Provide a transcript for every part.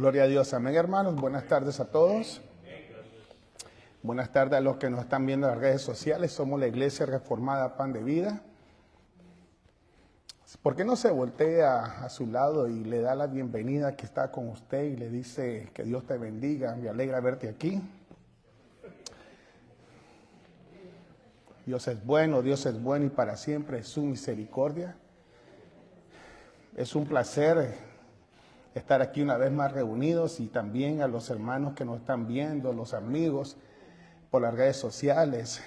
Gloria a Dios. Amén, hermanos. Buenas tardes a todos. Buenas tardes a los que nos están viendo en las redes sociales. Somos la Iglesia Reformada Pan de Vida. ¿Por qué no se voltea a su lado y le da la bienvenida que está con usted y le dice que Dios te bendiga? Me alegra verte aquí. Dios es bueno y para siempre es su misericordia. Es un placer estar aquí una vez más reunidos, y también a los hermanos que nos están viendo, los amigos por las redes sociales.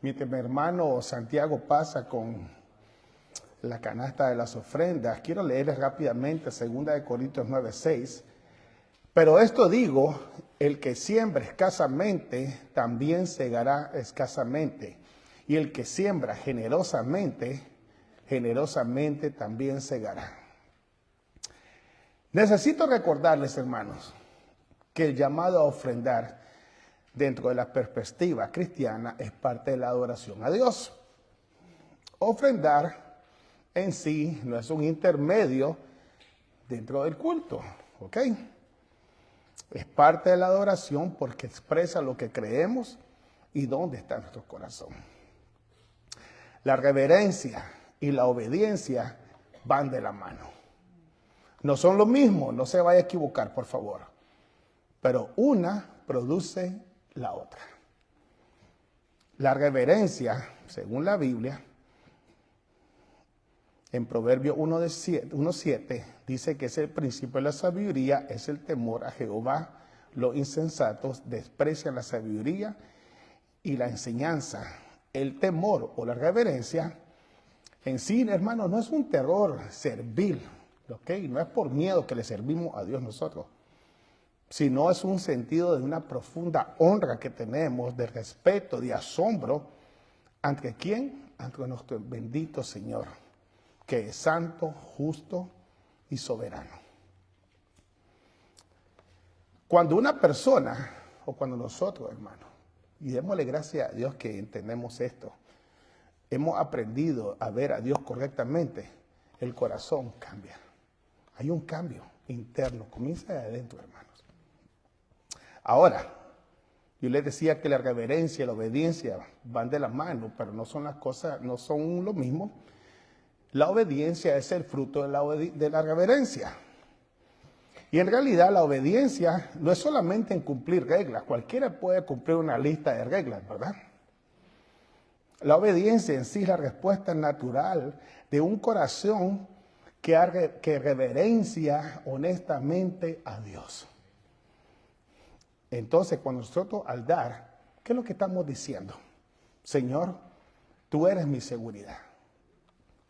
Mientras mi hermano Santiago pasa con la canasta de las ofrendas, quiero leerles rápidamente 2 Corintios 9:6. Pero esto digo, el que siembra escasamente, también segará escasamente. Y el que siembra generosamente, generosamente también segará. Necesito recordarles, hermanos, que el llamado a ofrendar dentro de la perspectiva cristiana es parte de la adoración a Dios. Ofrendar en sí no es un intermedio dentro del culto, ¿ok? Es parte de la adoración porque expresa lo que creemos y dónde está nuestro corazón. La reverencia y la obediencia van de la mano. No son lo mismo, no se vaya a equivocar, por favor. Pero una produce la otra. La reverencia, según la Biblia, en Proverbios 1:7, dice que es el principio de la sabiduría, es el temor a Jehová. Los insensatos desprecian la sabiduría y la enseñanza. El temor o la reverencia en sí, hermanos, no es un terror servil, ¿ok? No es por miedo que le servimos a Dios nosotros, sino es un sentido de una profunda honra que tenemos, de respeto, de asombro. ¿Ante quién? Ante nuestro bendito Señor, que es santo, justo y soberano. Cuando una persona, o cuando nosotros, hermanos, y démosle gracias a Dios que entendemos esto, hemos aprendido a ver a Dios correctamente, el corazón cambia. Hay un cambio interno, comienza de adentro, hermanos. Ahora, yo les decía que la reverencia y la obediencia van de la mano, pero no son las cosas, no son lo mismo. La obediencia es el fruto de la reverencia. Y en realidad la obediencia no es solamente en cumplir reglas. Cualquiera puede cumplir una lista de reglas, ¿verdad? La obediencia en sí es la respuesta natural de un corazón que reverencia honestamente a Dios. Entonces, cuando nosotros al dar, ¿qué es lo que estamos diciendo? Señor, tú eres mi seguridad.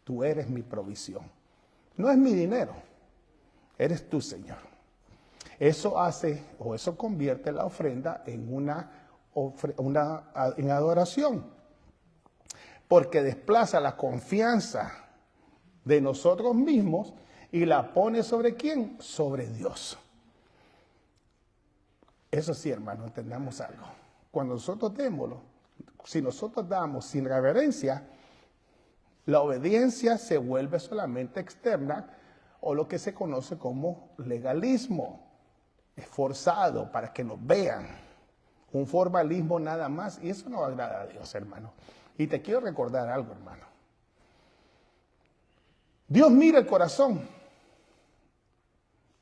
Tú eres mi provisión. No es mi dinero, eres tú, Señor. Eso hace, o eso convierte la ofrenda en en adoración, porque desplaza la confianza de nosotros mismos y la pone ¿sobre quién? Sobre Dios. Eso sí, hermano, entendamos algo. Cuando nosotros démoslo, si nosotros damos sin reverencia, la obediencia se vuelve solamente externa, o lo que se conoce como legalismo. Es forzado para que nos vean. Un formalismo nada más, y eso no agrada a Dios, hermano. Y te quiero recordar algo, hermano. Dios mira el corazón,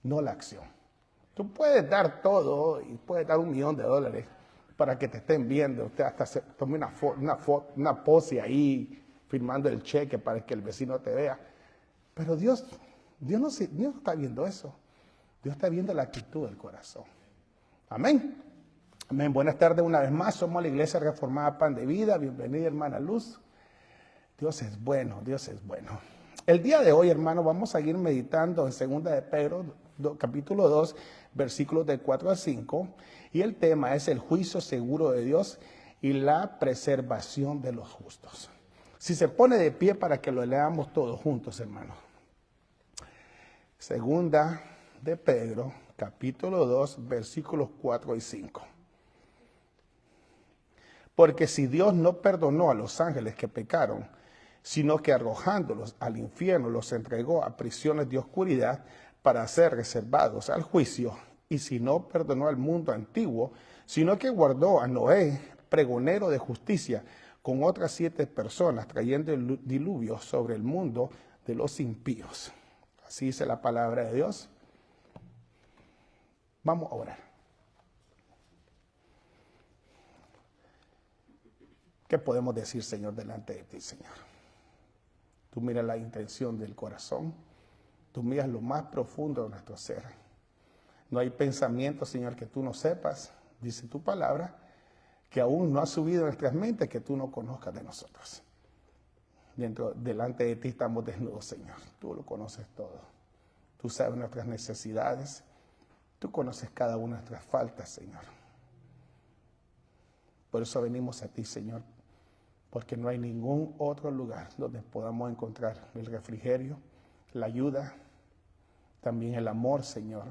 no la acción. Tú puedes dar todo y puedes dar $1,000,000 para que te estén viendo. Usted hasta se tome una pose ahí, firmando el cheque para que el vecino te vea. Pero Dios no está viendo eso. Dios está viendo la actitud del corazón. Amén. Amén. Buenas tardes una vez más. Somos la Iglesia Reformada Pan de Vida. Bienvenida, hermana Luz. Dios es bueno, Dios es bueno. El día de hoy, hermano, vamos a seguir meditando en 2 de Pedro, capítulo 2, versículos del 4 al 5. Y el tema es el juicio seguro de Dios y la preservación de los justos. Si se pone de pie para que lo leamos todos juntos, hermanos. 2 de Pedro, capítulo 2, versículos 4 y 5. Porque si Dios no perdonó a los ángeles que pecaron, sino que arrojándolos al infierno los entregó a prisiones de oscuridad para ser reservados al juicio, y si no perdonó al mundo antiguo, sino que guardó a Noé, pregonero de justicia, con otras 7 personas, trayendo el diluvio sobre el mundo de los impíos. Así dice la palabra de Dios. Vamos a orar. ¿Qué podemos decir, Señor, delante de ti, Señor? Tú miras la intención del corazón. Tú miras lo más profundo de nuestro ser. No hay pensamiento, Señor, que tú no sepas, dice tu palabra, que aún no ha subido a nuestras mentes, que tú no conozcas de nosotros. Delante de ti estamos desnudos, Señor. Tú lo conoces todo. Tú sabes nuestras necesidades. Tú conoces cada una de nuestras faltas, Señor. Por eso venimos a ti, Señor, porque no hay ningún otro lugar donde podamos encontrar el refrigerio, la ayuda, también el amor, Señor,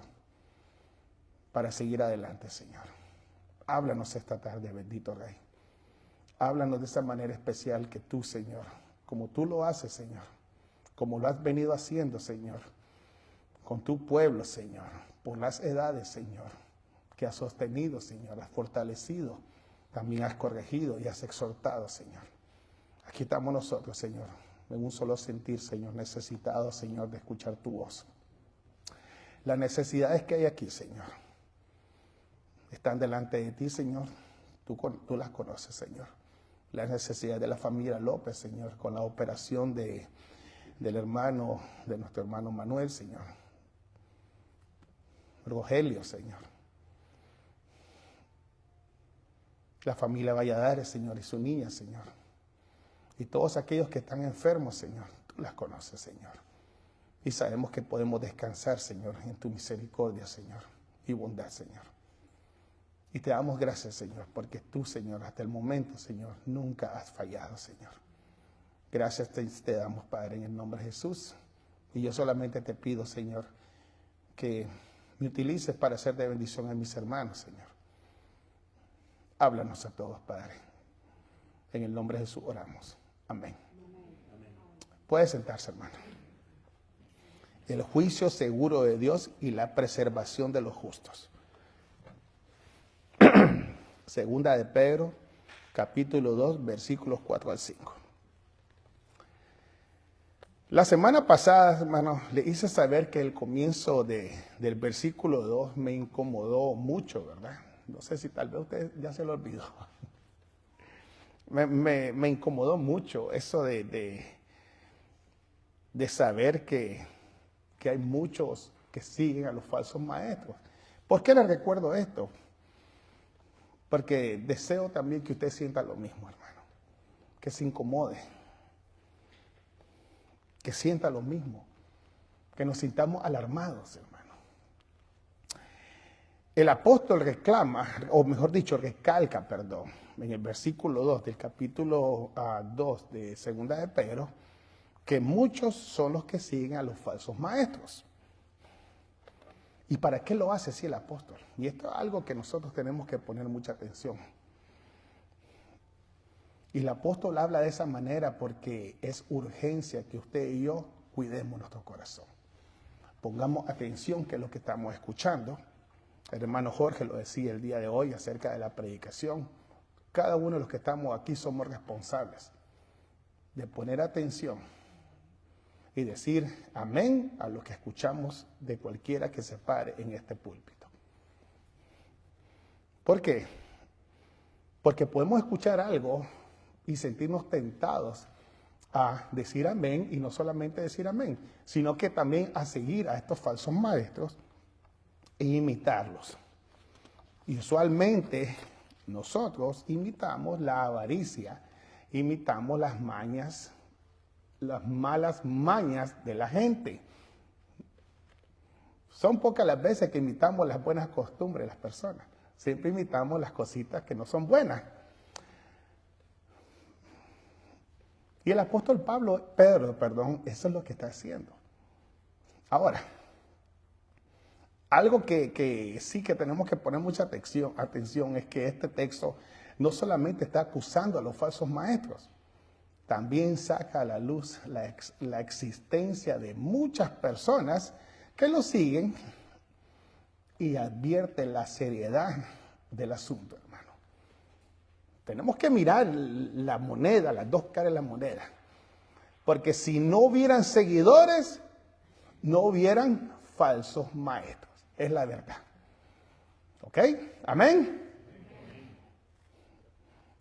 para seguir adelante, Señor. Háblanos esta tarde, bendito Rey. Háblanos de esa manera especial que tú, Señor, como tú lo haces, Señor, como lo has venido haciendo, Señor, con tu pueblo, Señor, por las edades, Señor, que has sostenido, Señor, has fortalecido, también has corregido y has exhortado, Señor. Aquí estamos nosotros, Señor, en un solo sentir, Señor, necesitados, Señor, de escuchar tu voz. Las necesidades que hay aquí, Señor, están delante de ti, Señor. Tú las conoces, Señor. Las necesidades de la familia López, Señor, con la operación de nuestro hermano Manuel, Señor. Rogelio, Señor. La familia Valladares, Señor, y su niña, Señor. Y todos aquellos que están enfermos, Señor, tú las conoces, Señor. Y sabemos que podemos descansar, Señor, en tu misericordia, Señor, y bondad, Señor. Y te damos gracias, Señor, porque tú, Señor, hasta el momento, Señor, nunca has fallado, Señor. Gracias te damos, Padre, en el nombre de Jesús. Y yo solamente te pido, Señor, que me utilices para ser de bendición a mis hermanos, Señor. Háblanos a todos, Padre. En el nombre de Jesús oramos. Amén. Puede sentarse, hermano. El juicio seguro de Dios y la preservación de los justos. Segunda de Pedro, capítulo 2, versículos 4 al 5. La semana pasada, hermano, le hice saber que el comienzo del versículo 2 me incomodó mucho, ¿verdad? No sé si tal vez usted ya se lo olvidó. Me incomodó mucho eso de saber que hay muchos que siguen a los falsos maestros. ¿Por qué les recuerdo esto? Porque deseo también que usted sienta lo mismo, hermano. Que se incomode. Que sienta lo mismo. Que nos sintamos alarmados, hermano. El apóstol reclama, o mejor dicho, recalca, en el versículo 2 del capítulo 2 de Segunda de Pedro, que muchos son los que siguen a los falsos maestros. ¿Y para qué lo hace así el apóstol? Y esto es algo que nosotros tenemos que poner mucha atención. Y el apóstol habla de esa manera porque es urgencia que usted y yo cuidemos nuestro corazón. Pongamos atención que es lo que estamos escuchando. El hermano Jorge lo decía el día de hoy acerca de la predicación. Cada uno de los que estamos aquí somos responsables de poner atención y decir amén a lo que escuchamos de cualquiera que se pare en este púlpito. ¿Por qué? Porque podemos escuchar algo y sentirnos tentados a decir amén, y no solamente decir amén, sino que también a seguir a estos falsos maestros e imitarlos. Y usualmente nosotros imitamos la avaricia, imitamos las mañas, las malas mañas de la gente. Son pocas las veces que imitamos las buenas costumbres de las personas. Siempre imitamos las cositas que no son buenas. Y el apóstol Pedro, eso es lo que está haciendo. Ahora, algo que sí que tenemos que poner mucha atención es que este texto no solamente está acusando a los falsos maestros, también saca a la luz la existencia de muchas personas que lo siguen y advierte la seriedad del asunto, hermano. Tenemos que mirar la moneda, las dos caras de la moneda. Porque si no hubieran seguidores, no hubieran falsos maestros. Es la verdad. ¿Ok? Amén.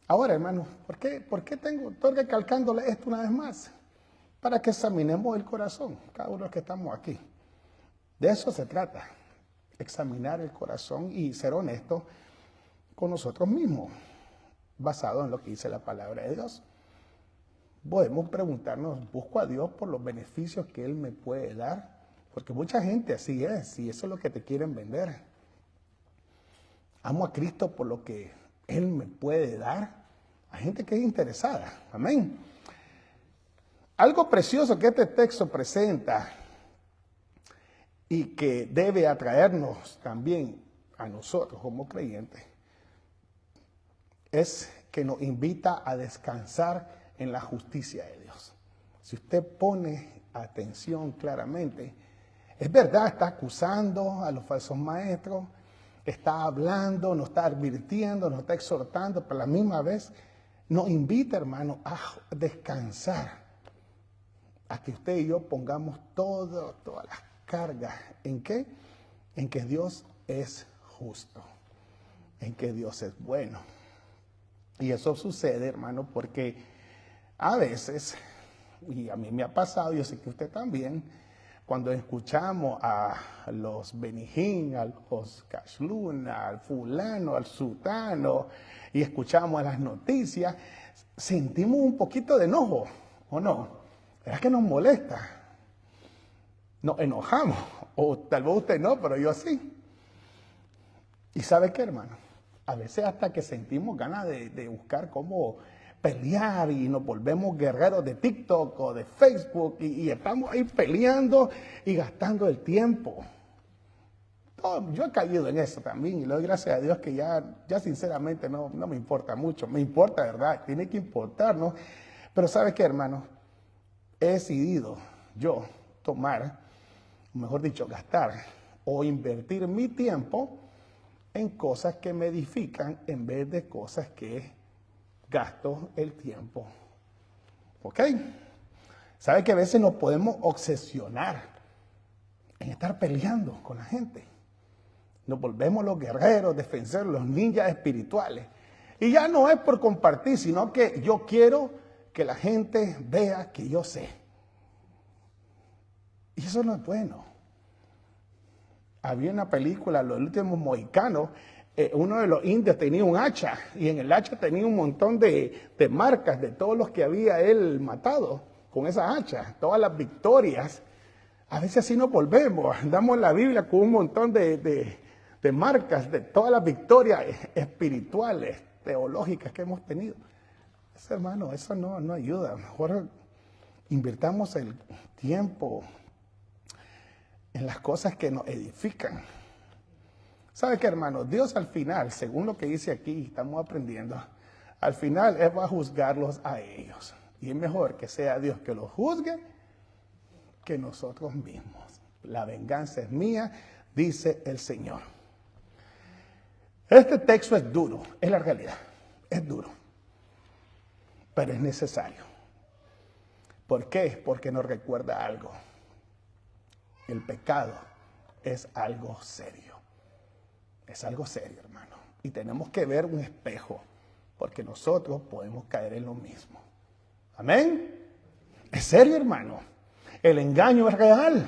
Ahora, hermano, ¿por qué tengo que calcándole esto una vez más? Para que examinemos el corazón, cada uno de los que estamos aquí. De eso se trata, examinar el corazón y ser honesto con nosotros mismos, basado en lo que dice la palabra de Dios. Podemos preguntarnos, ¿busco a Dios por los beneficios que Él me puede dar? Porque mucha gente así es, y eso es lo que te quieren vender. Amo a Cristo por lo que Él me puede dar. Hay gente que es interesada, amén. Algo precioso que este texto presenta y que debe atraernos también a nosotros como creyentes es que nos invita a descansar en la justicia de Dios. Si usted pone atención claramente, es verdad, está acusando a los falsos maestros, está hablando, nos está advirtiendo, nos está exhortando, pero a la misma vez nos invita, hermano, a descansar, a que usted y yo pongamos todas las cargas. ¿En qué? En que Dios es justo, en que Dios es bueno. Y eso sucede, hermano, porque a veces, y a mí me ha pasado, yo sé que usted también, cuando escuchamos a los Benijín, a los Cashluna, al fulano, al sutano, y escuchamos a las noticias, sentimos un poquito de enojo, ¿o no? ¿Verdad que nos molesta? Nos enojamos, o tal vez usted no, pero yo sí. ¿Y sabe qué, hermano? A veces hasta que sentimos ganas de buscar cómo pelear y nos volvemos guerreros de TikTok o de Facebook y estamos ahí peleando y gastando el tiempo. Yo he caído en eso también y le doy gracias a Dios que ya sinceramente no me importa mucho. Me importa, ¿verdad? Tiene que importarnos. Pero ¿sabe qué, hermano? He decidido yo tomar, mejor dicho, gastar o invertir mi tiempo en cosas que me edifican en vez de cosas que gasto el tiempo. ¿Ok? ¿Sabe que a veces nos podemos obsesionar en estar peleando con la gente? Nos volvemos los guerreros, defensores, los ninjas espirituales. Y ya no es por compartir, sino que yo quiero que la gente vea que yo sé. Y eso no es bueno. Había una película, Los Últimos Mohicanos, uno de los indios tenía un hacha y en el hacha tenía un montón de marcas de todos los que había él matado con esa hacha, todas las victorias. A veces así nos volvemos, andamos en la Biblia con un montón de marcas de todas las victorias espirituales, teológicas que hemos tenido. Hermano, eso no ayuda. Mejor invirtamos el tiempo en las cosas que nos edifican. ¿Sabe qué, hermano? Dios al final, según lo que dice aquí, estamos aprendiendo, al final Él va a juzgarlos a ellos. Y es mejor que sea Dios que los juzgue que nosotros mismos. La venganza es mía, dice el Señor. Este texto es duro, es la realidad, es duro, pero es necesario. ¿Por qué? Porque nos recuerda algo. El pecado es algo serio. Es algo serio, hermano. Y tenemos que ver un espejo, porque nosotros podemos caer en lo mismo. ¿Amén? Es serio, hermano. El engaño es real.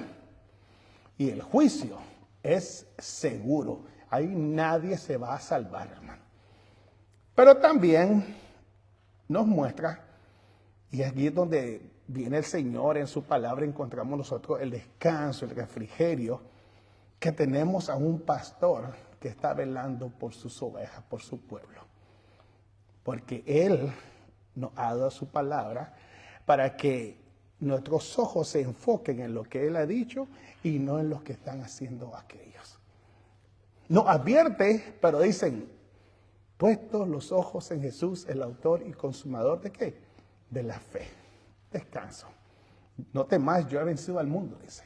Y el juicio es seguro. Ahí nadie se va a salvar, hermano. Pero también nos muestra, y aquí es donde viene el Señor, en su palabra encontramos nosotros el descanso, el refrigerio, que tenemos a un pastor que está velando por sus ovejas, por su pueblo. Porque Él nos ha dado su palabra para que nuestros ojos se enfoquen en lo que Él ha dicho y no en lo que están haciendo aquellos. Nos advierte, pero dicen, puestos los ojos en Jesús, el autor y consumador ¿de qué? De la fe. Descanso. No temas, yo he vencido al mundo, dice.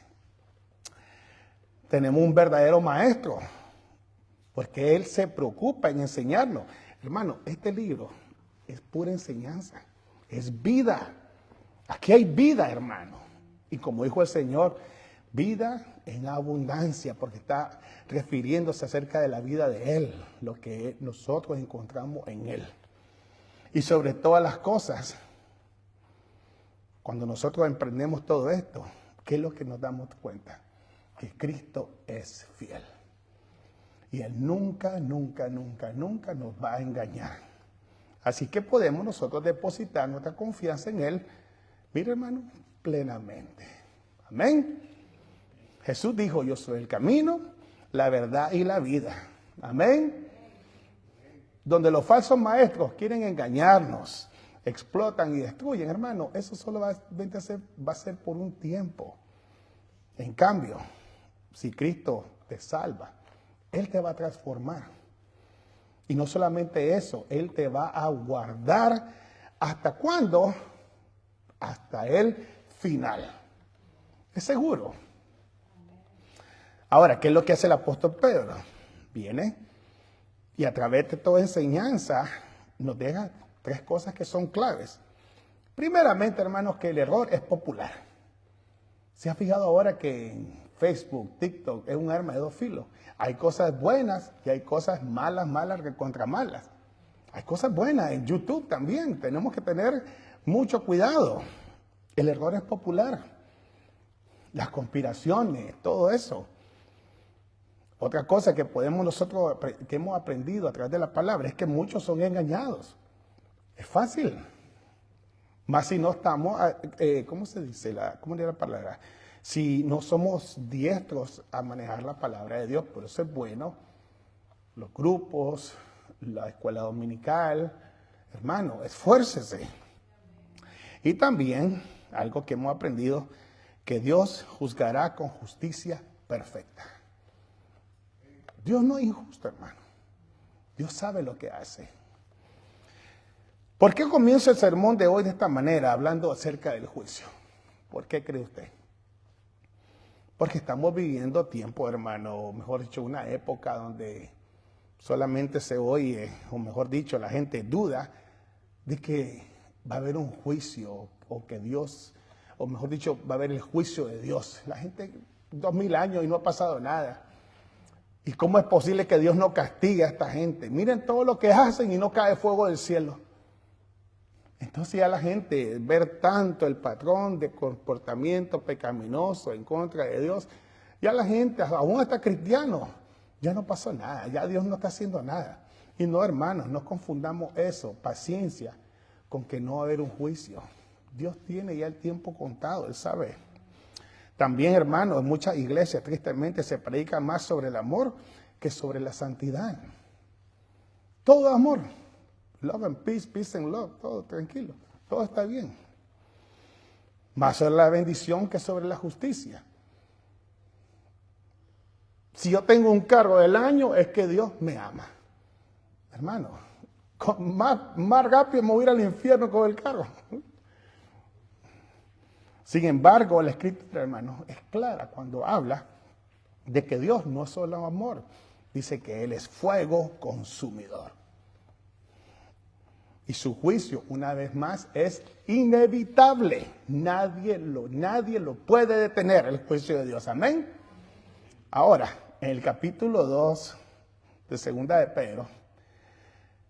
tenemos un verdadero maestro, porque Él se preocupa en enseñarnos. Hermano, este libro es pura enseñanza, es vida. Aquí hay vida, hermano. Y como dijo el Señor, vida en abundancia, porque está refiriéndose acerca de la vida de Él, lo que nosotros encontramos en Él. Y sobre todas las cosas, cuando nosotros emprendemos todo esto, ¿qué es lo que nos damos cuenta? Que Cristo es fiel. Y Él nunca, nunca, nunca, nunca nos va a engañar. Así que podemos nosotros depositar nuestra confianza en Él, mire hermano, plenamente. Amén. Jesús dijo, yo soy el camino, la verdad y la vida. Amén. Donde los falsos maestros quieren engañarnos, explotan y destruyen, hermano, eso solo va a ser por un tiempo. En cambio, si Cristo te salva, Él te va a transformar. Y no solamente eso, Él te va a guardar. ¿Hasta cuándo? Hasta el final. Es seguro. Ahora, ¿qué es lo que hace el apóstol Pedro? Viene y a través de toda enseñanza nos deja 3 cosas que son claves. Primeramente, hermanos, que el error es popular. ¿Se ha fijado ahora que en Facebook, TikTok es un arma de 2 filos? Hay cosas buenas y hay cosas malas que contra malas. Hay cosas buenas en YouTube también. Tenemos que tener mucho cuidado. El error es popular. Las conspiraciones, todo eso. Otra cosa que que hemos aprendido a través de la palabra es que muchos son engañados. Es fácil. Más si no estamos, ¿cómo se dice? ¿Cómo dice la palabra? Si no somos diestros a manejar la palabra de Dios, por eso es bueno los grupos, la escuela dominical. Hermano, esfuércese. Y también, algo que hemos aprendido, que Dios juzgará con justicia perfecta. Dios no es injusto, hermano. Dios sabe lo que hace. ¿Por qué comienza el sermón de hoy de esta manera, hablando acerca del juicio? ¿Por qué cree usted? Porque estamos viviendo tiempo, hermano, mejor dicho, una época donde solamente se oye, o mejor dicho, la gente duda de que va a haber un juicio, o que Dios, o mejor dicho, va a haber el juicio de Dios. La gente, 2000 años y no ha pasado nada. ¿Y cómo es posible que Dios no castigue a esta gente? Miren todo lo que hacen y no cae fuego del cielo. Entonces ya la gente, ver tanto el patrón de comportamiento pecaminoso en contra de Dios, ya la gente, aún hasta cristianos, ya no pasó nada, ya Dios no está haciendo nada. Y no, hermanos, no confundamos eso, paciencia, con que no va a haber un juicio. Dios tiene ya el tiempo contado, Él sabe. También, hermanos, en muchas iglesias, tristemente, se predica más sobre el amor que sobre la santidad. Todo amor. Love and peace, peace and love, todo tranquilo, todo está bien. Más sobre la bendición que sobre la justicia. Si yo tengo un carro del año, es que Dios me ama. Hermano, más rápido me voy a ir al infierno con el carro. Sin embargo, la Escritura, hermano, es clara cuando habla de que Dios no es solo amor. Dice que Él es fuego consumidor. Y su juicio, una vez más, es inevitable. Nadie lo puede detener, el juicio de Dios. Amén. Ahora, en el capítulo 2 de Segunda de Pedro,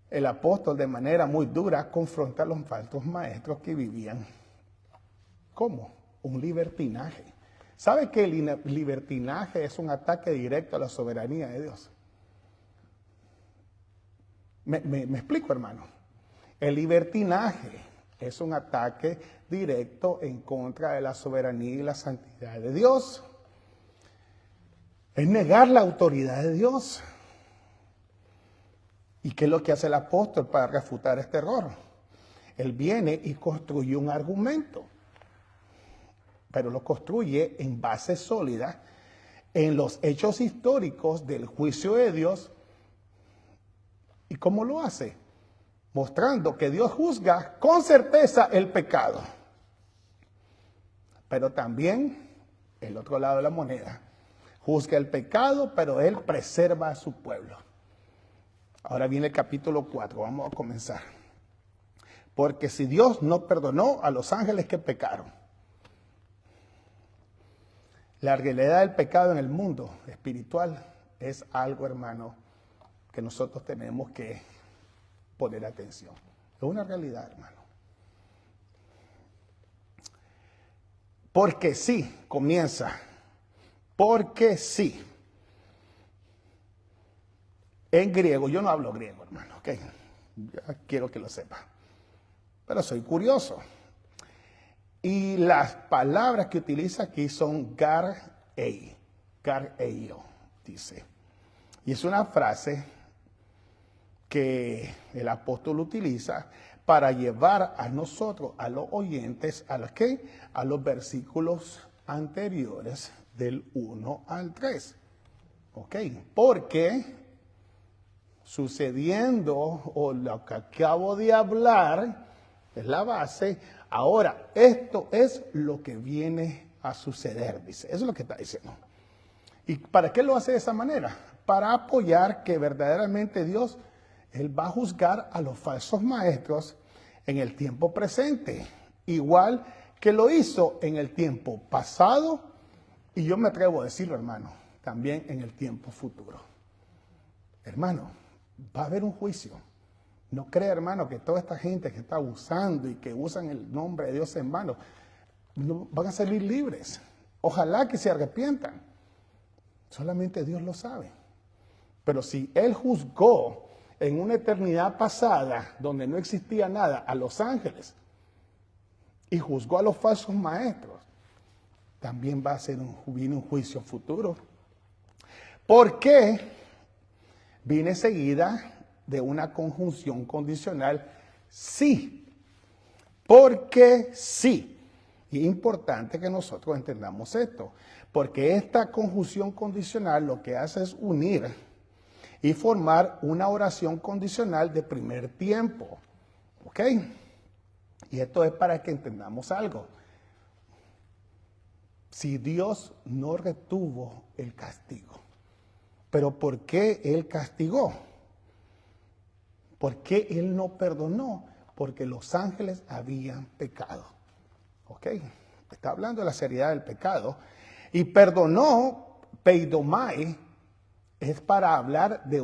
el apóstol de manera muy dura confronta a los falsos maestros que vivían como un libertinaje. ¿Sabe que el libertinaje es un ataque directo a la soberanía de Dios? ¿Me explico, hermano? El libertinaje es un ataque directo en contra de la soberanía y la santidad de Dios. Es negar la autoridad de Dios. ¿Y qué es lo que hace el apóstol para refutar este error? Él viene y construye un argumento, pero lo construye en base sólida en los hechos históricos del juicio de Dios. ¿Y cómo lo hace? Mostrando que Dios juzga con certeza el pecado. Pero también, el otro lado de la moneda, juzga el pecado, pero Él preserva a su pueblo. Ahora viene el capítulo 4, vamos a comenzar. Porque si Dios no perdonó a los ángeles que pecaron, la realidad del pecado en el mundo espiritual es algo, hermano, que nosotros tenemos que poner atención. Es una realidad, hermano. Porque sí, comienza. Porque sí. En griego, yo no hablo griego, hermano, ¿ok? Ya quiero que lo sepa. Pero soy curioso. Y las palabras que utiliza aquí son gar-ei, gar-eio, dice. Y es una frase que el apóstol utiliza para llevar a nosotros, a los oyentes, ¿a los qué? A los versículos anteriores del 1 al 3. ¿Ok? Porque sucediendo, o lo que acabo de hablar, es la base. Ahora, esto es lo que viene a suceder, dice. Eso es lo que está diciendo. ¿Y para qué lo hace de esa manera? Para apoyar que verdaderamente Dios, Él va a juzgar a los falsos maestros en el tiempo presente, igual que lo hizo en el tiempo pasado, y yo me atrevo a decirlo, hermano, también en el tiempo futuro. Hermano, va a haber un juicio. No crea, hermano, que toda esta gente que está abusando y que usan el nombre de Dios en vano, no, van a salir libres. Ojalá que se arrepientan. Solamente Dios lo sabe. Pero si Él juzgó en una eternidad pasada, donde no existía nada, a los ángeles, y juzgó a los falsos maestros, también va a ser viene un juicio futuro. ¿Por qué? Viene seguida de una conjunción condicional, sí. Porque sí. Y es importante que nosotros entendamos esto, porque esta conjunción condicional lo que hace es unir y formar una oración condicional de primer tiempo. ¿Ok? Y esto es para que entendamos algo. Si Dios no retuvo el castigo, ¿pero por qué Él castigó? ¿Por qué Él no perdonó? Porque los ángeles habían pecado. ¿Ok? Está hablando de la seriedad del pecado. Y perdonó, peidomai, es para hablar de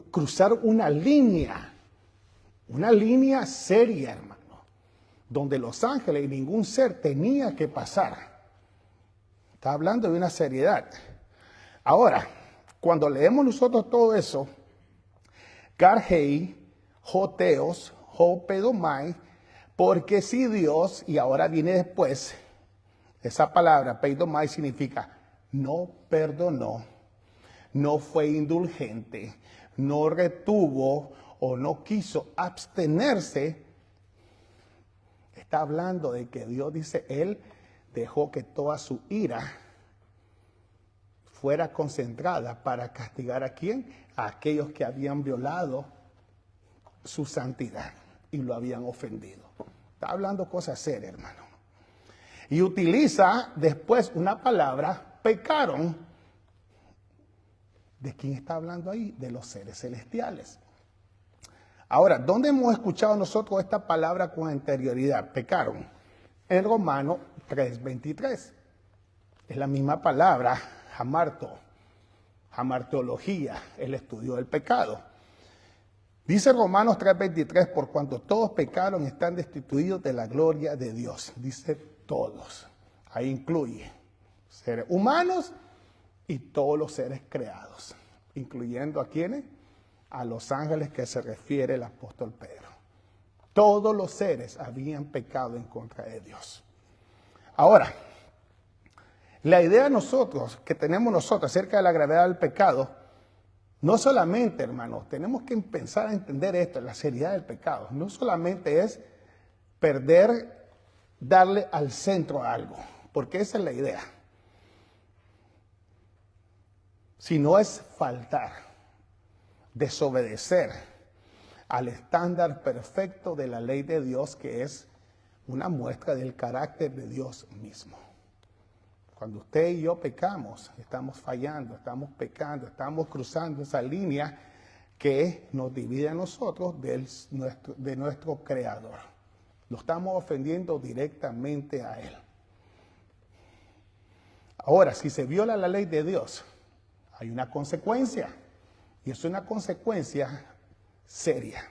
cruzar una línea seria, hermano, donde los ángeles y ningún ser tenía que pasar. Está hablando de una seriedad. Ahora, cuando leemos nosotros todo eso, Garhei, Joteos, Jopedomai, porque si Dios, y ahora viene después, esa palabra, Peidomai, significa no perdonó, no fue indulgente, no retuvo o no quiso abstenerse. Está hablando de que Dios dice, Él dejó que toda su ira fuera concentrada para castigar ¿a quién? A aquellos que habían violado su santidad y lo habían ofendido. Está hablando cosas serias, hermano. Y utiliza después una palabra, pecaron. ¿De quién está hablando ahí? De los seres celestiales. Ahora, ¿dónde hemos escuchado nosotros esta palabra con anterioridad? Pecaron. En Romanos 3:23. Es la misma palabra, hamartología, el estudio del pecado. Dice Romanos 3:23, por cuanto todos pecaron están destituidos de la gloria de Dios. Dice todos. Ahí incluye seres humanos y todos los seres creados, incluyendo ¿a quiénes? A los ángeles que se refiere el apóstol Pedro. Todos los seres habían pecado en contra de Dios. Ahora, la idea que tenemos nosotros acerca de la gravedad del pecado, no solamente, hermanos, tenemos que empezar a entender esto, la seriedad del pecado. No solamente es darle al centro a algo, porque esa es la idea. Sino es faltar, desobedecer al estándar perfecto de la ley de Dios, que es una muestra del carácter de Dios mismo. Cuando usted y yo pecamos, estamos fallando, estamos pecando, estamos cruzando esa línea que nos divide a nosotros de nuestro Creador. Lo estamos ofendiendo directamente a Él. Ahora, si se viola la ley de Dios, hay una consecuencia. Y es una consecuencia seria.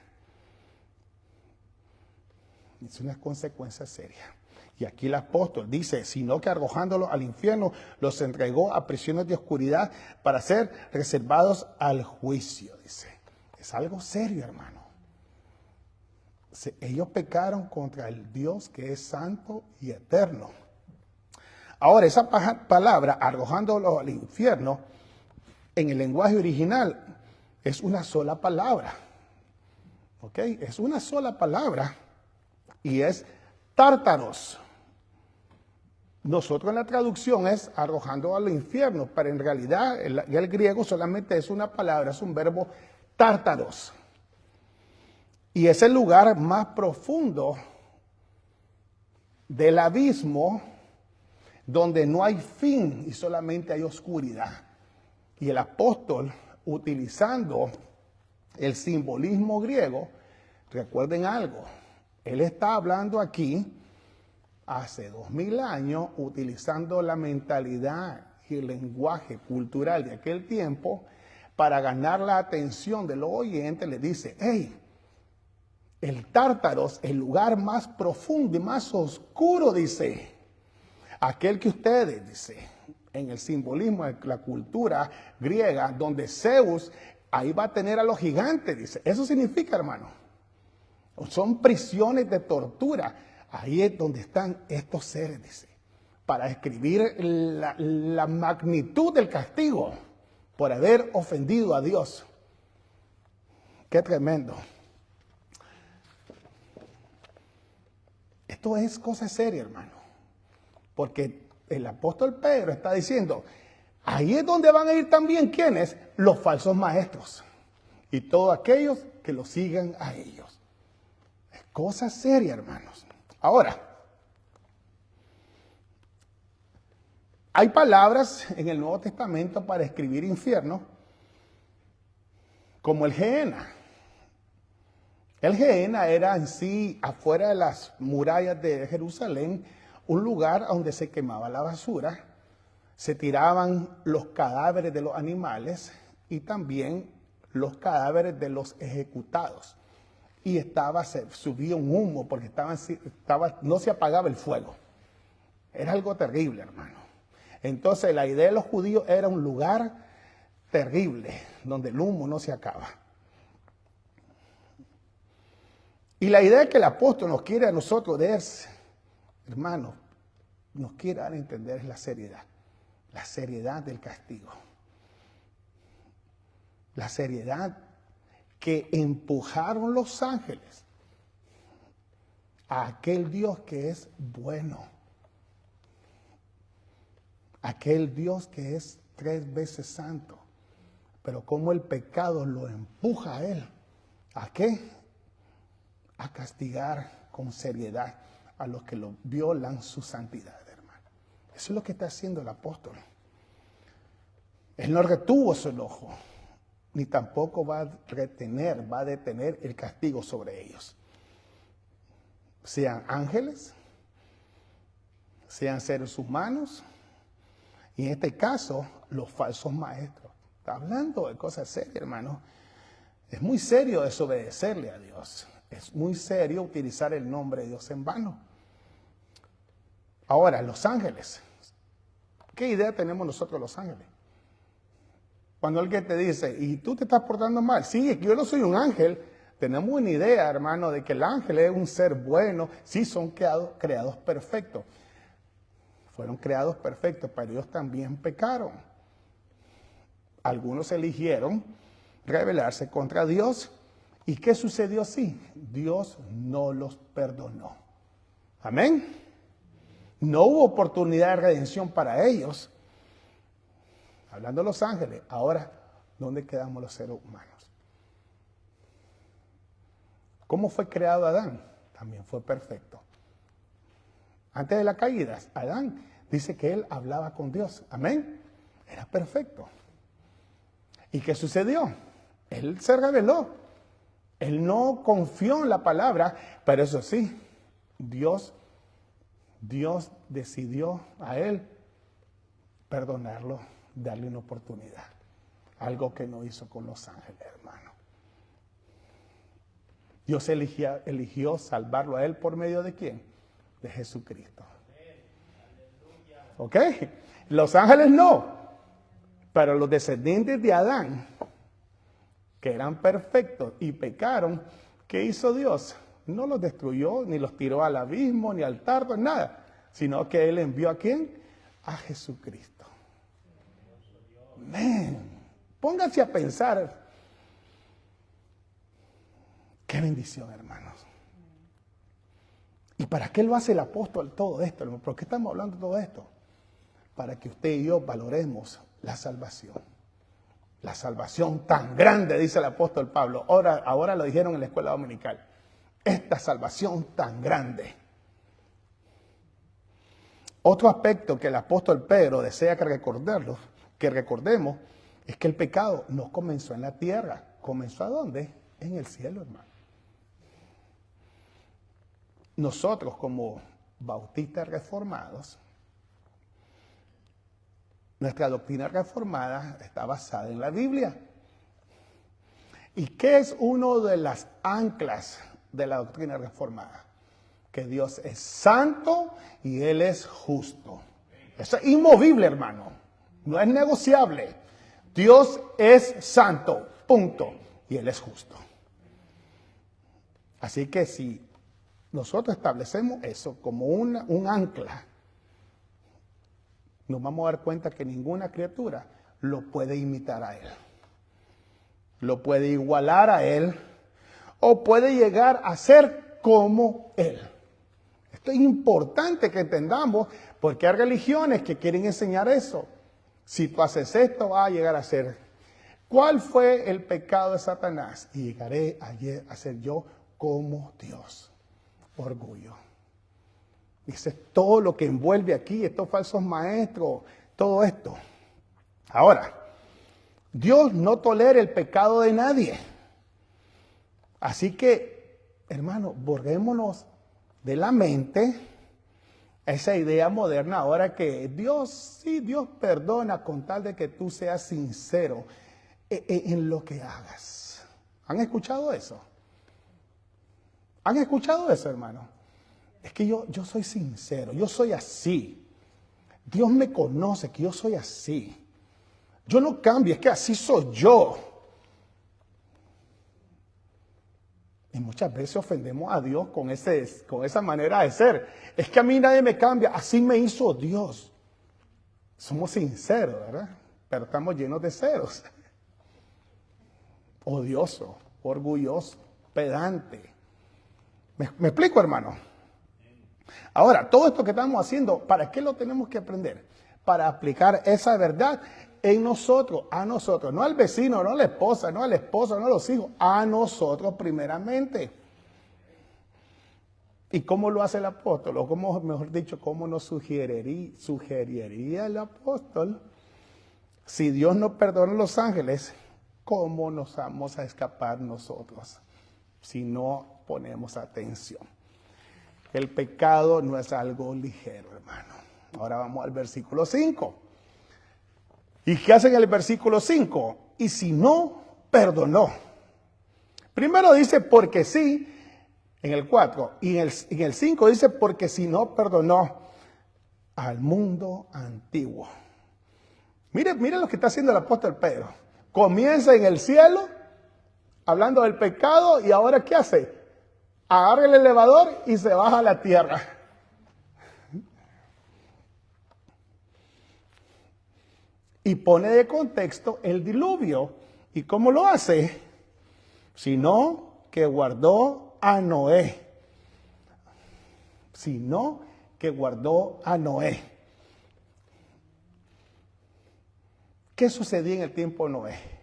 Es una consecuencia seria. Y aquí el apóstol dice, sino que arrojándolos al infierno, los entregó a prisiones de oscuridad para ser reservados al juicio, dice. Es algo serio, hermano. Ellos pecaron contra el Dios que es santo y eterno. Ahora, esa palabra, arrojándolo al infierno, en el lenguaje original, es una sola palabra. ¿Ok? Es una sola palabra y es tártaros. Nosotros en la traducción es arrojando al infierno, pero en realidad el griego solamente es una palabra, es un verbo tártaros. Y es el lugar más profundo del abismo donde no hay fin y solamente hay oscuridad. Y el apóstol, utilizando el simbolismo griego, recuerden algo, él está hablando aquí hace 2000 años, utilizando la mentalidad y el lenguaje cultural de aquel tiempo para ganar la atención de los oyentes. Le dice, hey, el Tártaros, el lugar más profundo y más oscuro, dice, aquel que ustedes, dice, en el simbolismo de la cultura griega, donde Zeus, ahí va a tener a los gigantes, dice. Eso significa, hermano, son prisiones de tortura. Ahí es donde están estos seres, dice, para describir la magnitud del castigo por haber ofendido a Dios. Qué tremendo. Esto es cosa seria, hermano, porque el apóstol Pedro está diciendo, ahí es donde van a ir también, ¿quiénes? Los falsos maestros y todos aquellos que los sigan a ellos. Es cosa seria, hermanos. Ahora, hay palabras en el Nuevo Testamento para escribir infierno, como el Gehenna. El Gehenna era en sí, afuera de las murallas de Jerusalén, un lugar donde se quemaba la basura, se tiraban los cadáveres de los animales y también los cadáveres de los ejecutados. Y subía un humo porque no se apagaba el fuego. Era algo terrible, hermano. Entonces la idea de los judíos era un lugar terrible, donde el humo no se acaba. Y la idea que el apóstol nos quiere a nosotros es, hermano, nos quiere dar a entender es la seriedad del castigo. La seriedad que empujaron los ángeles a aquel Dios que es bueno. Aquel Dios que es 3 veces santo. Pero como el pecado lo empuja a él. ¿A qué? A castigar con seriedad a los que lo violan su santidad, hermano. Eso es lo que está haciendo el apóstol. Él no retuvo su enojo, ni tampoco va a detener el castigo sobre ellos. Sean ángeles, sean seres humanos, y en este caso, los falsos maestros. Está hablando de cosas serias, hermano. Es muy serio desobedecerle a Dios. Es muy serio utilizar el nombre de Dios en vano. Ahora, los ángeles. ¿Qué idea tenemos nosotros los ángeles? Cuando alguien te dice, ¿y tú te estás portando mal? Sí, es que yo no soy un ángel. Tenemos una idea, hermano, de que el ángel es un ser bueno. Sí, son creados perfectos. Fueron creados perfectos, pero ellos también pecaron. Algunos eligieron rebelarse contra Dios. ¿Y qué sucedió así? Dios no los perdonó. Amén. No hubo oportunidad de redención para ellos. Hablando de los ángeles, ahora, ¿dónde quedamos los seres humanos? ¿Cómo fue creado Adán? También fue perfecto. antes de la caída, Adán dice que él hablaba con Dios. Amén. Era perfecto. ¿Y qué sucedió? Él se rebeló. Él no confió en la palabra, pero eso sí, Dios decidió a él perdonarlo, darle una oportunidad. Algo que no hizo con los ángeles, hermano. Dios eligió salvarlo a él por medio de ¿quién? De Jesucristo. ¿Ok? Los ángeles no, pero los descendientes de Adán, que eran perfectos y pecaron, ¿qué hizo Dios? No los destruyó, ni los tiró al abismo, ni al tardo, nada, sino que Él envió ¿a quién? A Jesucristo. Amén. Pónganse a pensar. Qué bendición, hermanos. ¿Y para qué lo hace el apóstol todo esto? ¿Por qué estamos hablando de todo esto? Para que usted y yo valoremos la salvación. La salvación tan grande, dice el apóstol Pablo. Ahora lo dijeron en la escuela dominical. Esta salvación tan grande. Otro aspecto que el apóstol Pedro desea que recordemos, es que el pecado no comenzó en la tierra. ¿Comenzó a dónde? En el cielo, hermano. Nosotros como bautistas reformados, nuestra doctrina reformada está basada en la Biblia. ¿Y qué es una de las anclas de la doctrina reformada? Que Dios es santo y Él es justo. Eso es inmovible, hermano. No es negociable. Dios es santo, punto. Y Él es justo. Así que si nosotros establecemos eso como un ancla, nos vamos a dar cuenta que ninguna criatura lo puede imitar a Él. Lo puede igualar a Él o puede llegar a ser como Él. Esto es importante que entendamos porque hay religiones que quieren enseñar eso. Si tú haces esto, vas a llegar a ser. ¿Cuál fue el pecado de Satanás? Y llegaré a ser yo como Dios. Orgullo. Dice todo lo que envuelve aquí, estos falsos maestros, todo esto. Ahora, Dios no tolera el pecado de nadie. Así que, hermano, borrémonos de la mente esa idea moderna ahora que Dios perdona con tal de que tú seas sincero en lo que hagas. ¿Han escuchado eso? ¿Han escuchado eso, hermano? Es que yo soy sincero, yo soy así. Dios me conoce que yo soy así. Yo no cambio, es que así soy yo. Y muchas veces ofendemos a Dios con esa manera de ser. Es que a mí nadie me cambia, así me hizo Dios. Somos sinceros, ¿verdad? Pero estamos llenos de ceros. Odioso, orgulloso, pedante. ¿Me explico, hermano? Ahora, todo esto que estamos haciendo, ¿para qué lo tenemos que aprender? Para aplicar esa verdad en nosotros, a nosotros, no al vecino, no a la esposa, no al esposo, no a los hijos, a nosotros primeramente. ¿Y cómo lo hace el apóstol? O cómo, mejor dicho, cómo nos sugeriría el apóstol? Si Dios no perdona a los ángeles, ¿cómo nos vamos a escapar nosotros si no ponemos atención? El pecado no es algo ligero, hermano. Ahora vamos al versículo 5. ¿Y qué hace en el versículo 5? Y si no, perdonó. Primero dice porque sí, en el 4. Y en el 5 dice porque si no, perdonó al mundo antiguo. Mire lo que está haciendo el apóstol Pedro. Comienza en el cielo, hablando del pecado, y ahora ¿qué hace? Agarra el elevador y se baja a la tierra. Y pone de contexto el diluvio. ¿Y cómo lo hace? Sino que guardó a Noé. Sino que guardó a Noé. ¿Qué sucedía en el tiempo de Noé?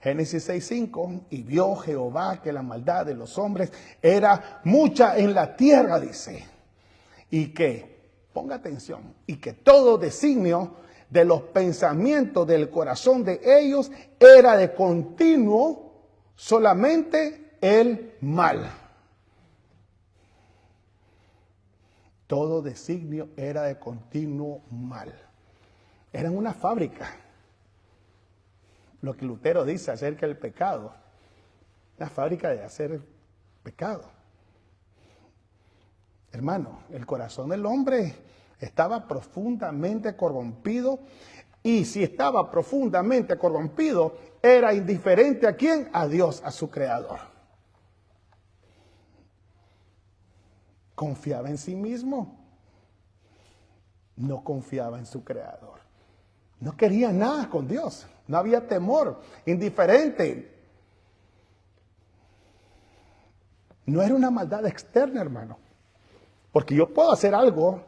Génesis 6:5, y vio Jehová que la maldad de los hombres era mucha en la tierra, dice, y que ponga atención, y que todo designio de los pensamientos del corazón de ellos era de continuo solamente el mal. Todo designio era de continuo mal. Eran una fábrica. Lo que Lutero dice acerca del pecado. Una fábrica de hacer pecado. Hermano, el corazón del hombre estaba profundamente corrompido. Y si estaba profundamente corrompido, era indiferente ¿a quién? A Dios, a su creador. ¿Confiaba en sí mismo? No confiaba en su creador. No quería nada con Dios. No había temor. Indiferente. No era una maldad externa, hermano. Porque yo puedo hacer algo,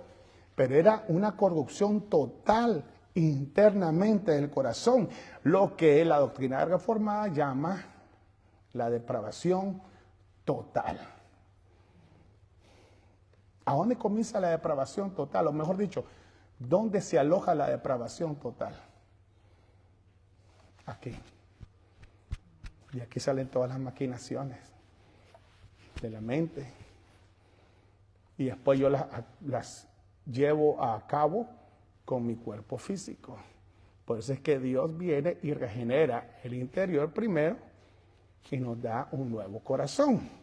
pero era una corrupción total internamente del corazón. Lo que la doctrina reformada llama la depravación total. ¿A dónde comienza la depravación total? O mejor dicho, ¿dónde se aloja la depravación total? Aquí. Y aquí salen todas las maquinaciones de la mente. Y después yo las llevo a cabo con mi cuerpo físico. Por eso es que Dios viene y regenera el interior primero y nos da un nuevo corazón.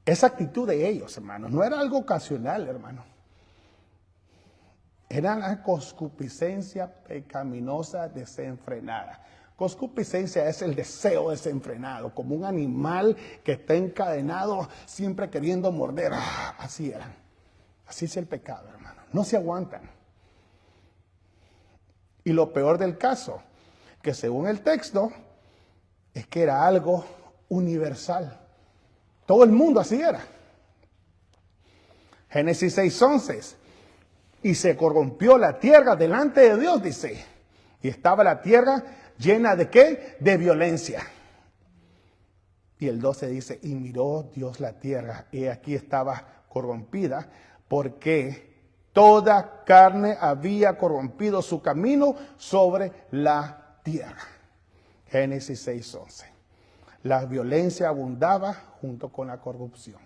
Esa actitud de ellos, hermanos, no era algo ocasional, hermano. Era la concupiscencia pecaminosa desenfrenada. Concupiscencia es el deseo desenfrenado, como un animal que está encadenado siempre queriendo morder. Así eran. Así es el pecado, hermano. No se aguantan. Y lo peor del caso, que según el texto, es que era algo universal. Todo el mundo así era. Génesis 6:11. Y se corrompió la tierra delante de Dios, dice. Y estaba la tierra llena de ¿qué? De violencia. Y el 12 dice, y miró Dios la tierra, y aquí estaba corrompida, porque toda carne había corrompido su camino sobre la tierra. Génesis 6:11. La violencia abundaba junto con la corrupción.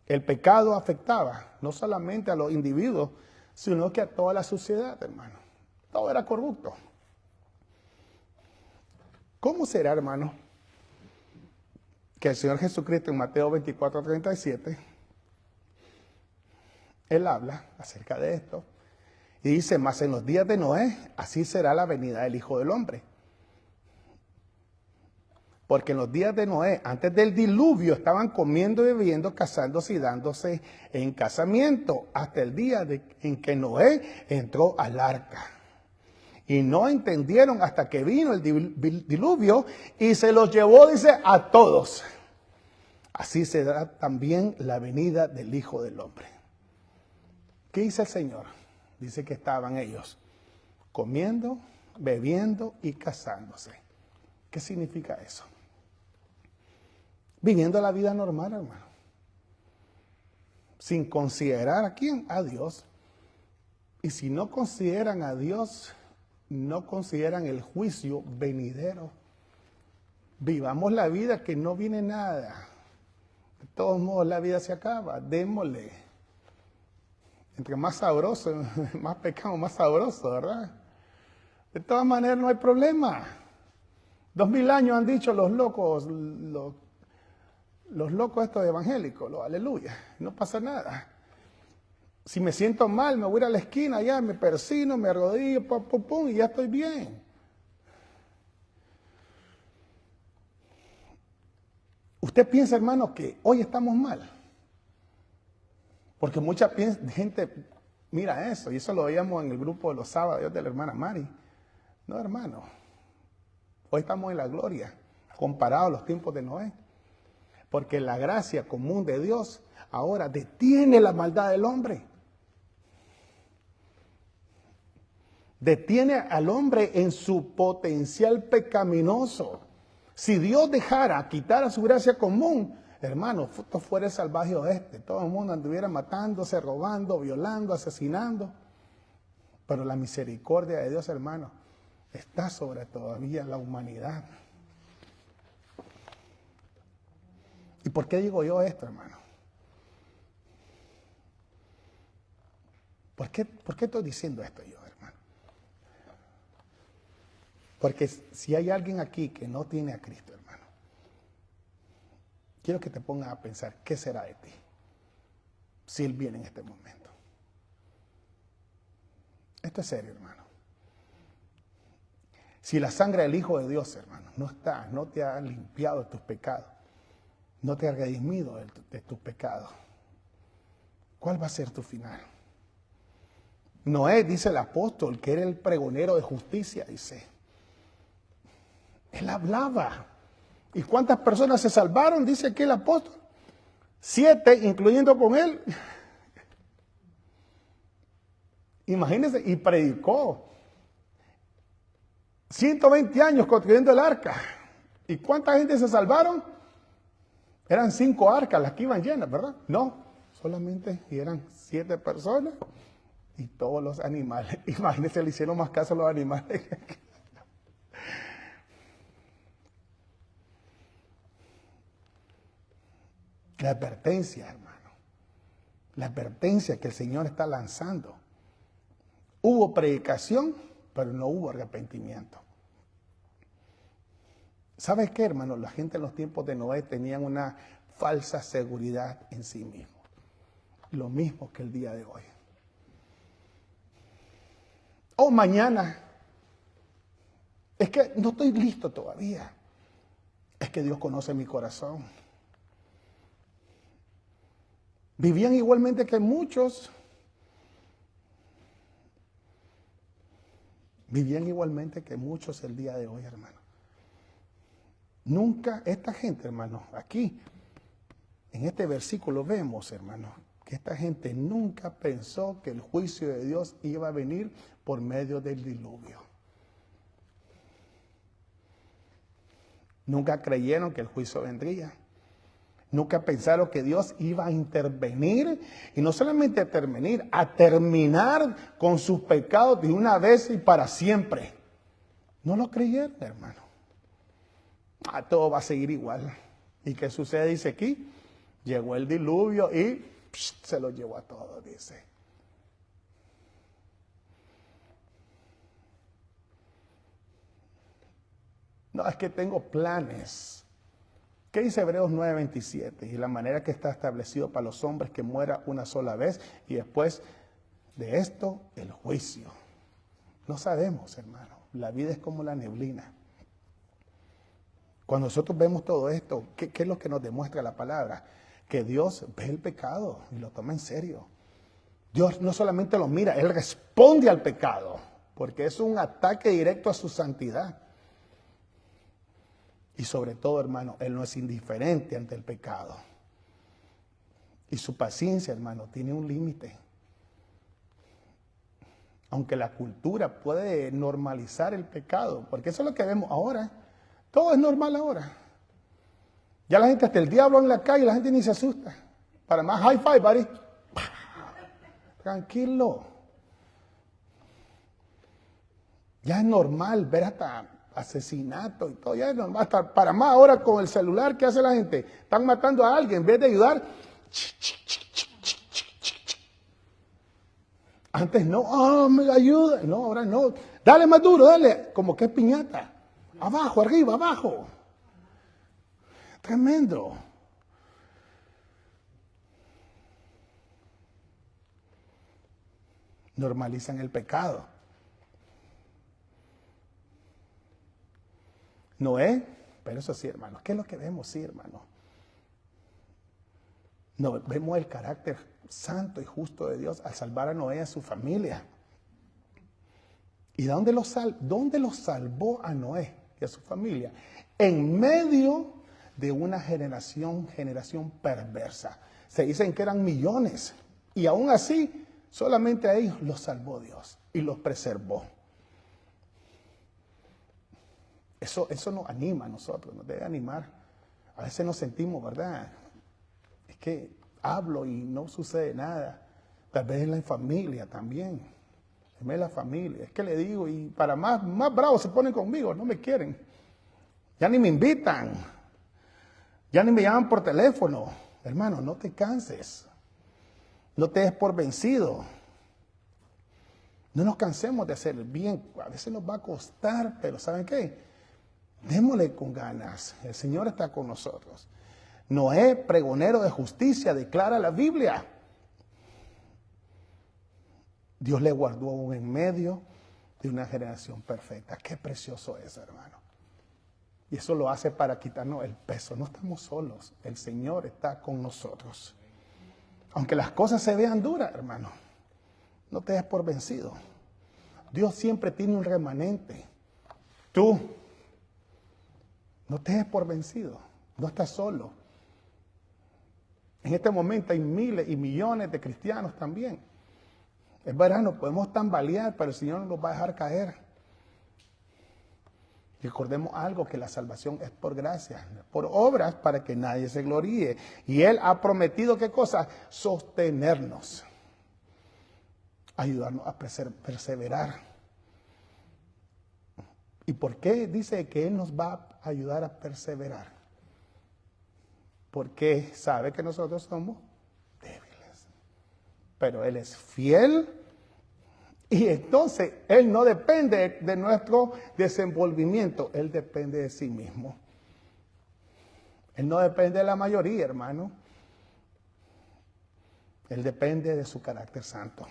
El pecado afectaba no solamente a los individuos, sino que a toda la sociedad, hermano. Todo era corrupto. ¿Cómo será, hermano, que el Señor Jesucristo en Mateo 24:37, Él habla acerca de esto y dice, mas en los días de Noé, así será la venida del Hijo del Hombre. Porque en los días de Noé, antes del diluvio, estaban comiendo y bebiendo, casándose y dándose en casamiento, hasta el día en que Noé entró al arca. Y no entendieron hasta que vino el diluvio y se los llevó, dice, a todos. Así será también la venida del Hijo del Hombre. ¿Qué dice el Señor? Dice que estaban ellos comiendo, bebiendo y casándose. ¿Qué significa eso? Viviendo la vida normal, hermano. Sin considerar a quién, a Dios. Y si no consideran a Dios, no consideran el juicio venidero. Vivamos la vida que no viene nada. De todos modos la vida se acaba. Démosle. Entre más sabroso, más pecado, más sabroso, ¿verdad? De todas maneras no hay problema. 2000 años han dicho los locos, los locos estos evangélicos, los aleluya, no pasa nada. Si me siento mal, me voy a ir a la esquina, ya me persino, me arrodillo, pum, pum, pum, y ya estoy bien. Usted piensa, hermano, que hoy estamos mal. Porque mucha gente mira eso, y eso lo veíamos en el grupo de los sábados de la hermana Mari. No, hermano, hoy estamos en la gloria, comparado a los tiempos de Noé. Porque la gracia común de Dios ahora detiene la maldad del hombre. Detiene al hombre en su potencial pecaminoso. Si Dios dejara, quitara su gracia común, Hermano, esto fuera el salvaje oeste. Todo el mundo anduviera matándose, robando, violando, asesinando. Pero la misericordia de Dios, hermano, está sobre todavía la humanidad. ¿Y por qué digo yo esto, hermano? ¿Por qué estoy diciendo esto yo, hermano? Porque si hay alguien aquí que no tiene a Cristo, hermano, quiero que te pongas a pensar, ¿qué será de ti si Él viene en este momento? Esto es serio, hermano. Si la sangre del Hijo de Dios, hermano, no te ha limpiado de tus pecados, no te ha redimido de tus pecados, ¿cuál va a ser tu final? Noé, dice el apóstol, que era el pregonero de justicia, dice. Él hablaba. ¿Y cuántas personas se salvaron? Dice aquí el apóstol. 7, incluyendo con él. Imagínense, y predicó. 120 años construyendo el arca. ¿Y cuánta gente se salvaron? Eran 5 arcas las que iban llenas, ¿verdad? No, solamente eran 7 personas y todos los animales. Imagínense, le hicieron más caso a los animales. La advertencia, hermano. La advertencia que el Señor está lanzando. Hubo predicación, pero no hubo arrepentimiento. ¿Sabes qué, hermano? La gente en los tiempos de Noé tenían una falsa seguridad en sí mismo. Lo mismo que el día de hoy. O mañana. Es que no estoy listo todavía. Es que Dios conoce mi corazón. Vivían igualmente que muchos. Vivían igualmente que muchos el día de hoy, hermano. Nunca esta gente, hermano, aquí, en este versículo vemos, hermano, que esta gente nunca pensó que el juicio de Dios iba a venir por medio del diluvio. Nunca creyeron que el juicio vendría. Nunca pensaron que Dios iba a intervenir, y no solamente a intervenir, a terminar con sus pecados de una vez y para siempre. No lo creyeron, hermano. Todo va a seguir igual. ¿Y qué sucede? Dice aquí, llegó el diluvio y se lo llevó a todos, dice. No, es que tengo planes. ¿Qué dice Hebreos 9:27? Y la manera que está establecido para los hombres que muera una sola vez y después de esto el juicio. No sabemos, hermano. La vida es como la neblina. Cuando nosotros vemos todo esto, ¿qué es lo que nos demuestra la palabra? Que Dios ve el pecado y lo toma en serio. Dios no solamente lo mira, Él responde al pecado, porque es un ataque directo a su santidad. Y sobre todo, hermano, Él no es indiferente ante el pecado. Y su paciencia, hermano, tiene un límite. Aunque la cultura puede normalizar el pecado, porque eso es lo que vemos ahora. Todo es normal ahora. Ya la gente, hasta el diablo en la calle, la gente ni se asusta. Para más high five, buddy. Tranquilo. Ya es normal ver hasta asesinato y todo. Ya es normal. Hasta para más ahora con el celular, ¿qué hace la gente? Están matando a alguien en vez de ayudar. Antes no, me ayuda. No, ahora no. Dale más duro, dale. Como que es piñata. Abajo, arriba, abajo. Tremendo. Normalizan el pecado. Noé, pero eso sí, hermano. ¿Qué es lo que vemos? Sí, hermano. No, vemos el carácter santo y justo de Dios al salvar a Noé y a su familia. ¿Y dónde lo salvó a Noé y a su familia? En medio de una generación perversa. Se dicen que eran millones. Y aún así, solamente a ellos los salvó Dios y los preservó. Eso nos anima a nosotros, nos debe animar. A veces nos sentimos, ¿verdad?, Es que hablo y no sucede nada. Tal vez en la familia también. En la familia. Es que le digo, y para más bravos se ponen conmigo, no me quieren. Ya ni me invitan. Ya ni me llaman por teléfono. Hermano, no te canses. No te des por vencido. No nos cansemos de hacer el bien. A veces nos va a costar, pero ¿saben qué? Démosle con ganas. El Señor está con nosotros. Noé, pregonero de justicia, declara la Biblia. Dios le guardó aún en medio de una generación perfecta. Qué precioso es, hermano. Y eso lo hace para quitarnos el peso. No estamos solos. El Señor está con nosotros. Aunque las cosas se vean duras, hermano, no te des por vencido. Dios siempre tiene un remanente. Tú, no te des por vencido. No estás solo. En este momento hay miles y millones de cristianos también. Es verano, podemos tambalear, pero el Señor no nos va a dejar caer. Recordemos algo, que la salvación es por gracia, por obras, para que nadie se gloríe. Y Él ha prometido, ¿qué cosa? Sostenernos, ayudarnos a perseverar. ¿Y por qué dice que Él nos va a ayudar a perseverar? Porque sabe que nosotros somos débiles. Pero Él es fiel. Y entonces Él no depende de nuestro desenvolvimiento, Él depende de sí mismo. Él no depende de la mayoría, hermano. Él depende de su carácter santo.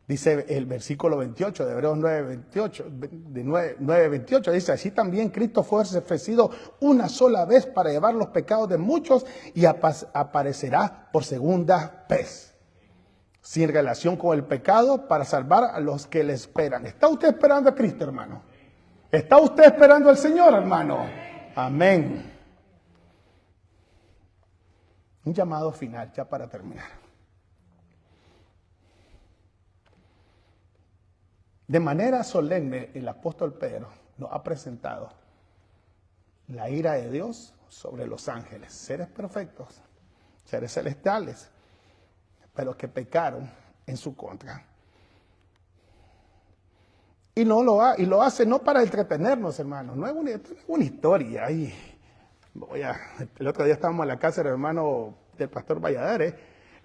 Dice el versículo 28 de Hebreos 9:28, dice, así también Cristo fue ofrecido una sola vez para llevar los pecados de muchos y aparecerá por segunda vez, sin relación con el pecado, para salvar a los que le esperan. ¿Está usted esperando a Cristo, hermano? ¿Está usted esperando al Señor, hermano? Amén. Un llamado final, ya para terminar. De manera solemne, el apóstol Pedro nos ha presentado la ira de Dios sobre los ángeles, seres perfectos, seres celestiales, pero que pecaron en su contra. Y lo hace no para entretenernos, hermanos. No es una historia. El otro día estábamos en la casa del hermano del pastor Valladares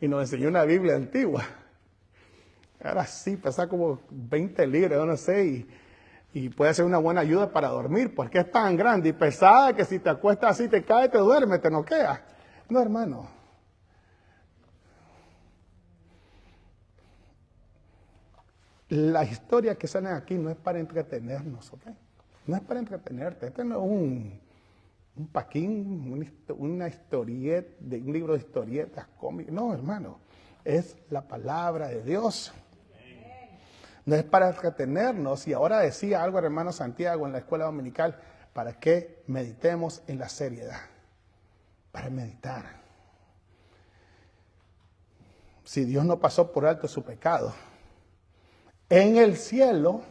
y nos enseñó una Biblia antigua. Ahora sí, pesa como 20 libras, no sé, y puede ser una buena ayuda para dormir, porque es tan grande y pesada que si te acuestas así, te caes, te duermes, te noqueas. No, hermano. Las historias que salen aquí no es para entretenernos, ¿ok? No es para entretenerte. Este no es un paquín, una historieta, un libro de historietas cómicas. No, hermano. Es la palabra de Dios. No es para entretenernos. Y ahora decía algo el hermano Santiago en la escuela dominical, para que meditemos en la seriedad. Para meditar. Si Dios no pasó por alto su pecado en el cielo,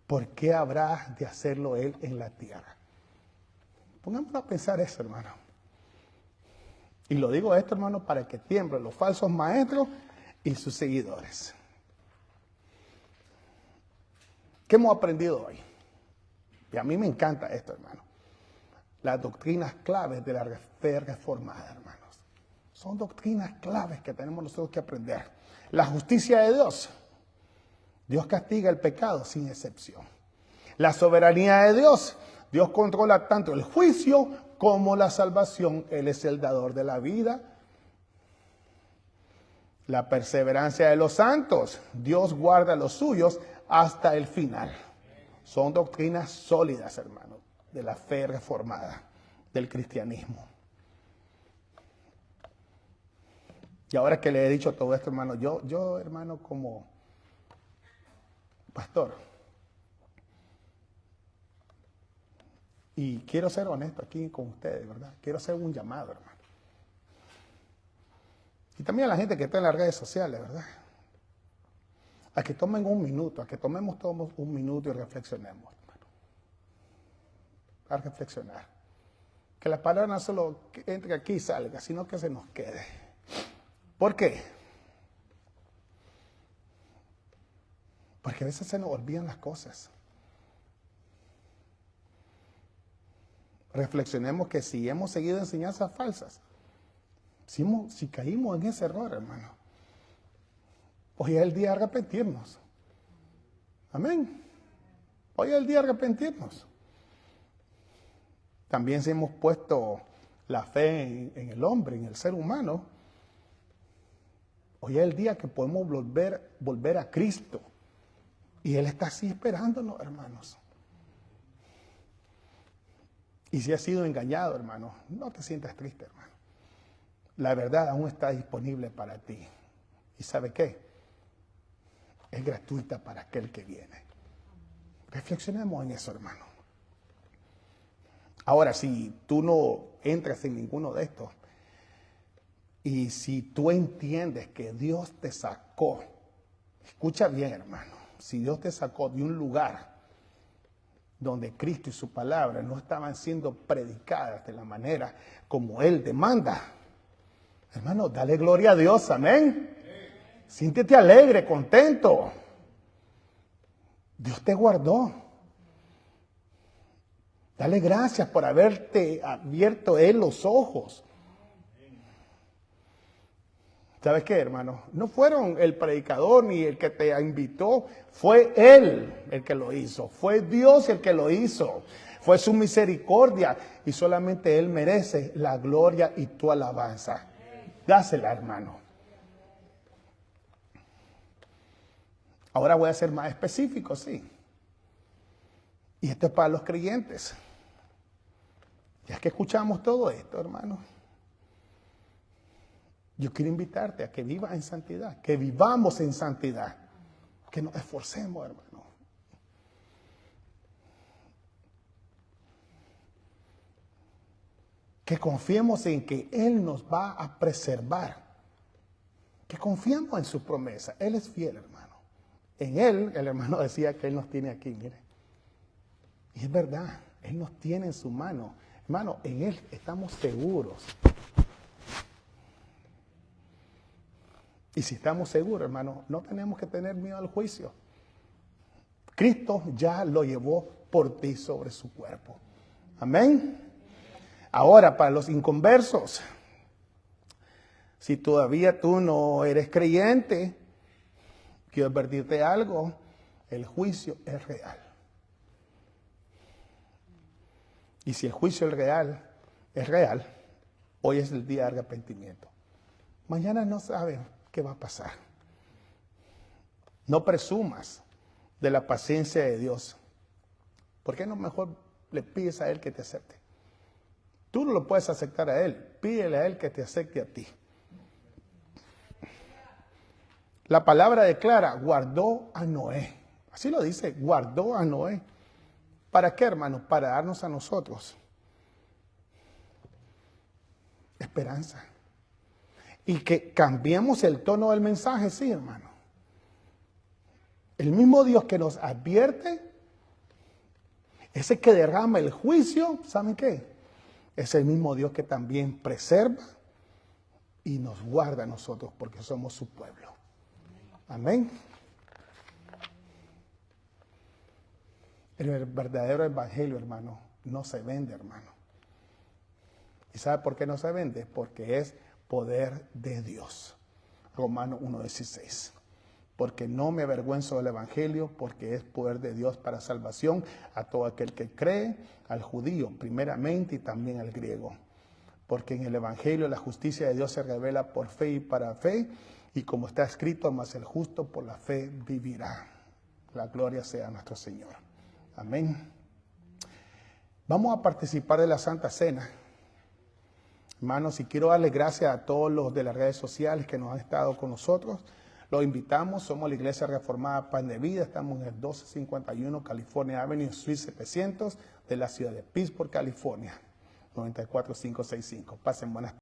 ¿por qué habrá de hacerlo Él en la tierra? Pongámonos a pensar eso, hermano. Y lo digo esto, hermano, para que tiemblen los falsos maestros y sus seguidores. ¿Qué hemos aprendido hoy? Y a mí me encanta esto, hermano. Las doctrinas claves de la fe reformada, hermanos. Son doctrinas claves que tenemos nosotros que aprender. La justicia de Dios. Dios castiga el pecado sin excepción. La soberanía de Dios. Dios controla tanto el juicio como la salvación. Él es el dador de la vida. La perseverancia de los santos. Dios guarda a los suyos hasta el final. Son doctrinas sólidas, hermano, de la fe reformada, del cristianismo. Y ahora que le he dicho todo esto, hermano, yo hermano, como pastor, y quiero ser honesto aquí con ustedes, ¿verdad? Quiero hacer un llamado, hermano. Y también a la gente que está en las redes sociales, ¿verdad? A que tomen un minuto, a que tomemos todos un minuto y reflexionemos, hermano. A reflexionar. Que la palabra no solo entre aquí y salga, sino que se nos quede. ¿Por qué? Porque a veces se nos olvidan las cosas. Reflexionemos que si hemos seguido enseñanzas falsas, si caímos en ese error, hermano, hoy es el día de arrepentirnos. Amén. Hoy es el día de arrepentirnos. También si hemos puesto la fe en el hombre, en el ser humano, hoy es el día que podemos volver a Cristo. Y Él está así esperándonos, hermanos. Y si has sido engañado, hermano, no te sientas triste, hermano. La verdad aún está disponible para ti. ¿Y sabe qué? Es gratuita para aquel que viene. Reflexionemos en eso, hermano. Ahora, si tú no entras en ninguno de estos, y si tú entiendes que Dios te sacó, escucha bien, hermano, si Dios te sacó de un lugar donde Cristo y su palabra no estaban siendo predicadas de la manera como Él demanda, hermano, dale gloria a Dios, amén. Siéntete alegre, contento. Dios te guardó. Dale gracias por haberte abierto Él los ojos. ¿Sabes qué, hermano? No fueron el predicador ni el que te invitó, fue Él el que lo hizo, fue Dios el que lo hizo, fue su misericordia y solamente Él merece la gloria y tu alabanza. Dásela, hermano. Ahora voy a ser más específico, sí. Y esto es para los creyentes. Ya que escuchamos todo esto, hermano, yo quiero invitarte a que vivas en santidad, que vivamos en santidad, que nos esforcemos, hermano. Que confiemos en que Él nos va a preservar, que confiemos en su promesa. Él es fiel, hermano. En Él, el hermano decía que Él nos tiene aquí, mire. Y es verdad, Él nos tiene en su mano. Hermano, en Él estamos seguros. Y si estamos seguros, hermano, no tenemos que tener miedo al juicio. Cristo ya lo llevó por ti sobre su cuerpo. Amén. Ahora, para los inconversos, si todavía tú no eres creyente, quiero advertirte algo, el juicio es real. Y si el juicio es real, hoy es el día de arrepentimiento. Mañana no sabes qué va a pasar. No presumas de la paciencia de Dios. ¿Por qué no mejor le pides a Él que te acepte? Tú no lo puedes aceptar a Él, pídele a Él que te acepte a ti. La palabra declara, guardó a Noé. Así lo dice, guardó a Noé. ¿Para qué, hermano? Para darnos a nosotros esperanza. Y que cambiemos el tono del mensaje, sí, hermano. El mismo Dios que nos advierte, ese que derrama el juicio, ¿saben qué? Es el mismo Dios que también preserva y nos guarda a nosotros porque somos su pueblo. Amén. El verdadero evangelio, hermano, no se vende, hermano. ¿Y sabe por qué no se vende? Porque es poder de Dios. Romanos 1:16. Porque no me avergüenzo del evangelio, porque es poder de Dios para salvación a todo aquel que cree, al judío primeramente y también al griego. Porque en el evangelio la justicia de Dios se revela por fe y para fe, y como está escrito, mas el justo por la fe vivirá. La gloria sea a nuestro Señor. Amén. Vamos a participar de la Santa Cena. Hermanos, y quiero darle gracias a todos los de las redes sociales que nos han estado con nosotros. Los invitamos, somos la Iglesia Reformada Pan de Vida, estamos en el 1251 California Avenue, Suite 700 de la ciudad de Pittsburgh, California, 94565. Pasen buenas tardes.